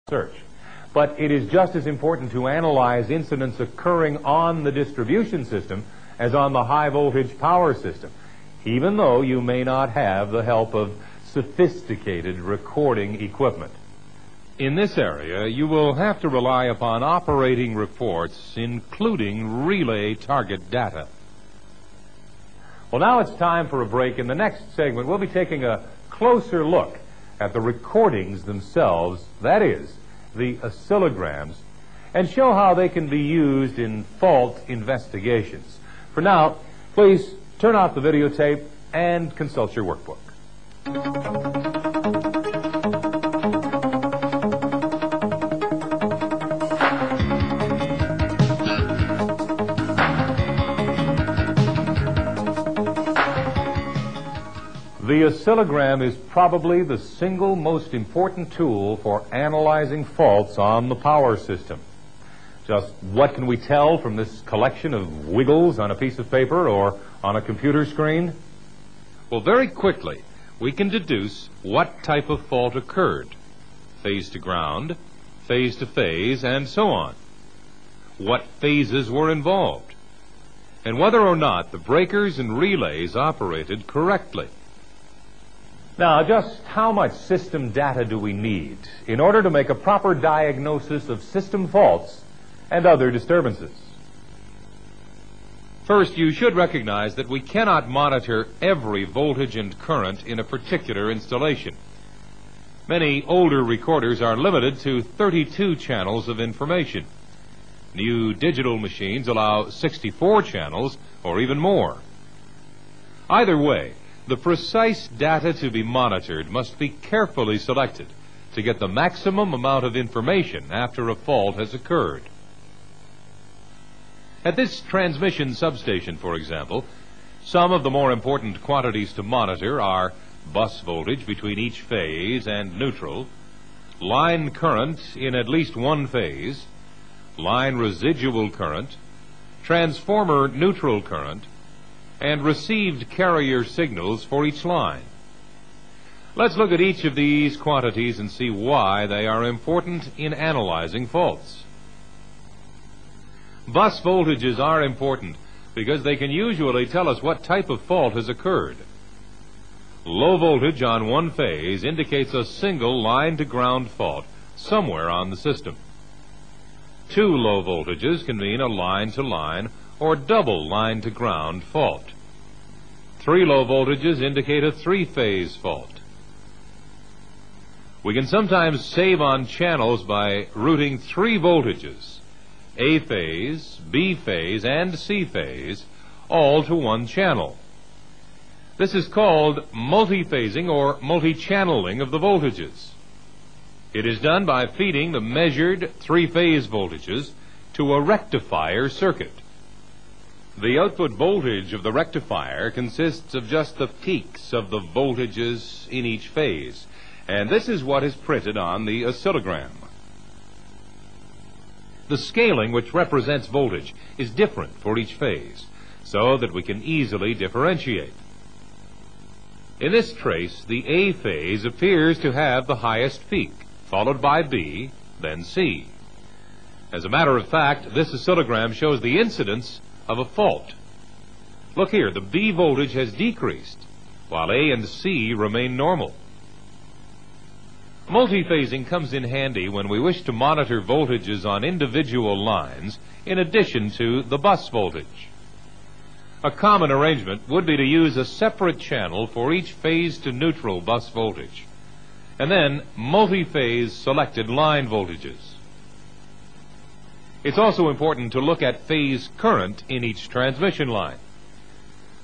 search. But it is just as important to analyze incidents occurring on the distribution system as on the high voltage power system, even though you may not have the help of sophisticated recording equipment. In this area, you will have to rely upon operating reports, including relay target data. Well, now it's time for a break. In the next segment, we'll be taking a closer look at the recordings themselves, that is, the oscillograms, and show how they can be used in fault investigations. For now, please turn off the videotape and consult your workbook. The oscillogram is probably the single most important tool for analyzing faults on the power system. Just what can we tell from this collection of wiggles on a piece of paper or on a computer screen? Well, very quickly, we can deduce what type of fault occurred. Phase to ground, phase to phase, and so on. What phases were involved, and whether or not the breakers and relays operated correctly. Now, just how much system data do we need in order to make a proper diagnosis of system faults and other disturbances? First, you should recognize that we cannot monitor every voltage and current in a particular installation. Many older recorders are limited to 32 channels of information. New digital machines allow 64 channels or even more. Either way, the precise data to be monitored must be carefully selected to get the maximum amount of information after a fault has occurred. At this transmission substation, for example, some of the more important quantities to monitor are bus voltage between each phase and neutral, line current in at least one phase, line residual current, transformer neutral current, and received carrier signals for each line. Let's look at each of these quantities and see why they are important in analyzing faults. Bus voltages are important because they can usually tell us what type of fault has occurred. Low voltage on one phase indicates a single line-to-ground fault somewhere on the system. Two low voltages can mean a line-to-line or double line-to-ground fault. Three low voltages indicate a three-phase fault. We can sometimes save on channels by routing three voltages, A phase, B phase, and C phase, all to one channel. This is called multiphasing or multi-channeling of the voltages. It is done by feeding the measured three-phase voltages to a rectifier circuit. The output voltage of the rectifier consists of just the peaks of the voltages in each phase, and this is what is printed on the oscillogram. The scaling which represents voltage is different for each phase, so that we can easily differentiate. In this trace, the A phase appears to have the highest peak, followed by B, then C. As a matter of fact, this oscillogram shows the incidence of a fault. Look here, the B voltage has decreased, while A and C remain normal. Multiphasing comes in handy when we wish to monitor voltages on individual lines in addition to the bus voltage. A common arrangement would be to use a separate channel for each phase to neutral bus voltage, and then multi-phase selected line voltages. It's also important to look at phase current in each transmission line.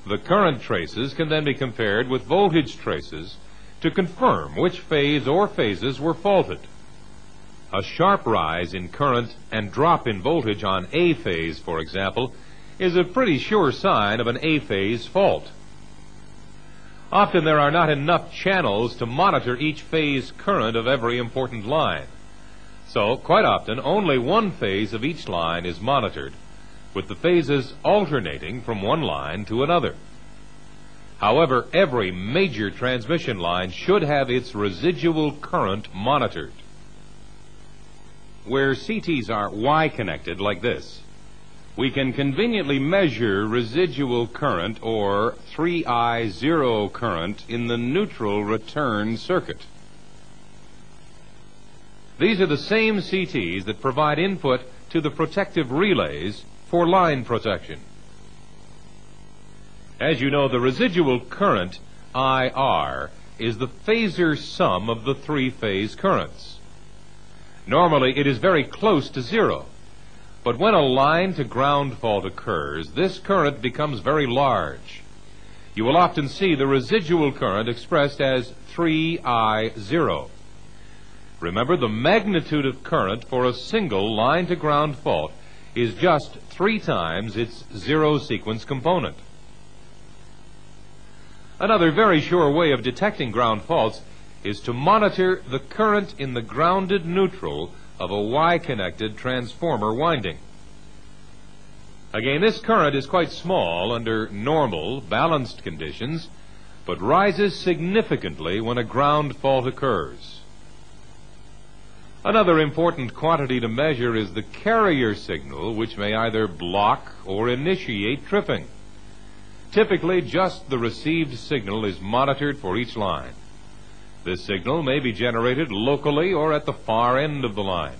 The current traces can then be compared with voltage traces to confirm which phase or phases were faulted. A sharp rise in current and drop in voltage on A phase, for example, is a pretty sure sign of an A phase fault. Often there are not enough channels to monitor each phase current of every important line. So, quite often, only one phase of each line is monitored, with the phases alternating from one line to another. However, every major transmission line should have its residual current monitored. where CTs are Y-connected like this, we can conveniently measure residual current or 3I0 current in the neutral return circuit. These are the same CTs that provide input to the protective relays for line protection. As you know, the residual current, IR, is the phasor sum of the three-phase currents. Normally, it is very close to zero, but when a line-to-ground fault occurs, this current becomes very large. You will often see the residual current expressed as 3I0. Remember, the magnitude of current for a single line-to-ground fault is just 3 times its zero sequence component. Another very sure way of detecting ground faults is to monitor the current in the grounded neutral of a Y-connected transformer winding. Again, this current is quite small under normal, balanced conditions, but rises significantly when a ground fault occurs. Another important quantity to measure is the carrier signal, which may either block or initiate tripping. Typically, just the received signal is monitored for each line. This signal may be generated locally or at the far end of the line.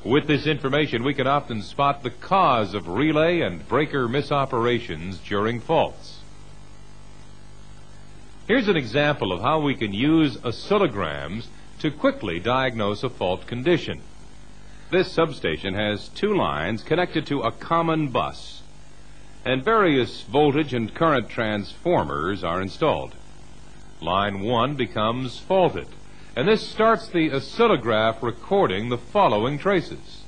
With this information, we can often spot the cause of relay and breaker misoperations during faults. Here's an example of how we can use oscillograms to quickly diagnose a fault condition. This substation has 2 lines connected to a common bus, and various voltage and current transformers are installed. Line 1 becomes faulted, and this starts the oscillograph recording the following traces: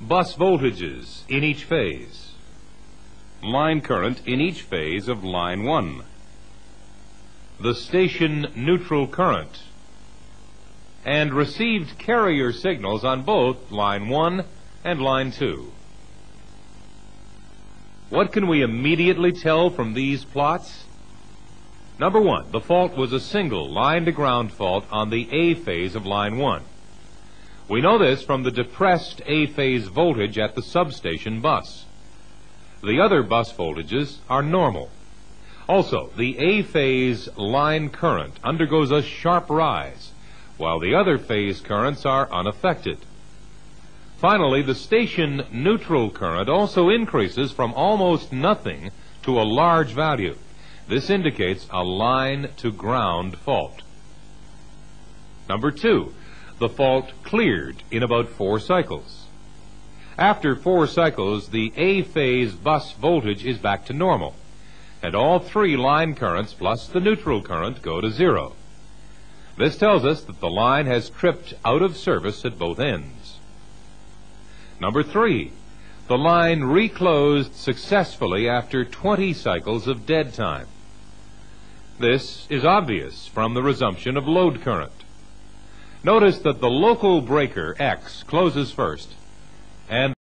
bus voltages in each phase, line current in each phase of line 1, the station neutral current, and received carrier signals on both line 1 and line 2. What can we immediately tell from these plots? Number 1, the fault was a single line-to-ground fault on the A phase of line 1. We know this from the depressed A phase voltage at the substation bus. The other bus voltages are normal. Also, the A phase line current undergoes a sharp rise, while the other phase currents are unaffected. Finally, the station neutral current also increases from almost nothing to a large value. This indicates a line-to-ground fault. Number 2, the fault cleared in about 4 cycles. After 4 cycles, the A phase bus voltage is back to normal, and all 3 line currents plus the neutral current go to 0. This tells us that the line has tripped out of service at both ends. Number 3, the line reclosed successfully after 20 cycles of dead time. This is obvious from the resumption of load current. Notice that the local breaker X closes first, and